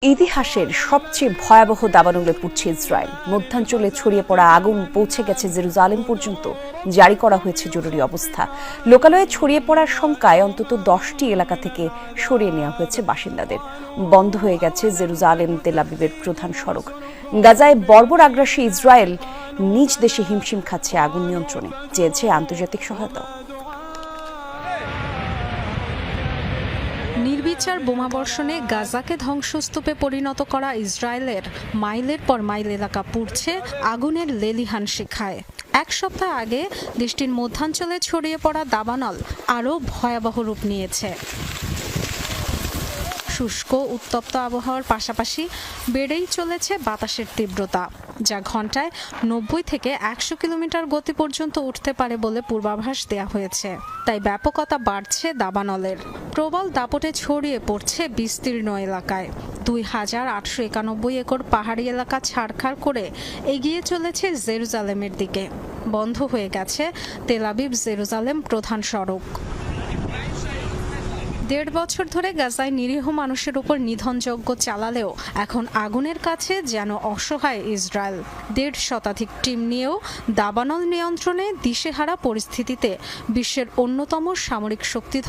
ইতিহাসের সবচেয়ে ভয়াবহ দাবানলে পুড়ছে ইসরায়েল। মধ্যাঞ্চলে ছড়িয়ে পড়া আগুন পৌঁছে গেছে জেরুজালেম পর্যন্ত। জারি করা হয়েছে জরুরি অবস্থা। লোকালয়ে ছড়িয়ে পড়ার শঙ্কায় অন্তত 10টি এলাকা থেকে সরিয়ে নেওয়া হয়েছে বাসিন্দাদের। বন্ধ হয়ে গেছে জেরুজালেম তেল আবিবের প্রধান সড়ক। গাজায় বর্বর আগ্রাসী ইসরায়েল নিজ দেশে হিমশিম খাচ্ছে আগুন নিয়ন্ত্রণে, চেয়েছে আন্তর্জাতিক সহায়তা। নির্বিচার বোমাবর্ষণে গাজাকে ধ্বংসস্তূপে পরিণত করা ইসরায়েলের মাইলের পর মাইল এলাকা পুড়ছে আগুনের লেলিহান শিখায়। এক সপ্তাহ আগে দেশটির মধ্যাঞ্চলে ছড়িয়ে পড়া দাবানল আরও ভয়াবহ রূপ নিয়েছে। শুষ্ক উত্তপ্ত আবহাওয়ার পাশাপাশি বেড়েই চলেছে বাতাসের তীব্রতা, যা ঘন্টায় 90 থেকে 100 কিলোমিটার গতি পর্যন্ত উঠতে পারে বলে পূর্বাভাস দেওয়া হয়েছে। তাই ব্যাপকতা বাড়ছে দাবানলের। প্রবল দাপটে ছড়িয়ে পড়ছে বিস্তীর্ণ এলাকায়। 2891 একর পাহাড়ি এলাকা ছাড়খাড় করে এগিয়ে চলেছে জেরুজালেমের দিকে। বন্ধ হয়ে গেছে তেল আবিব জেরুজালেম প্রধান সড়ক। 1.5 বছর ধরে গাজায় নিরীহ মানুষের উপর নিধনযজ্ঞ চালালেও এখন আগুনের কাছে যেন অসহায় ইসরায়েল। 1.5 শতাধিক টিম নিয়েও দাবানল নিয়ন্ত্রণে দিশেহারা পরিস্থিতিতে বিশ্বের অন্যতম সামরিক শক্তিধর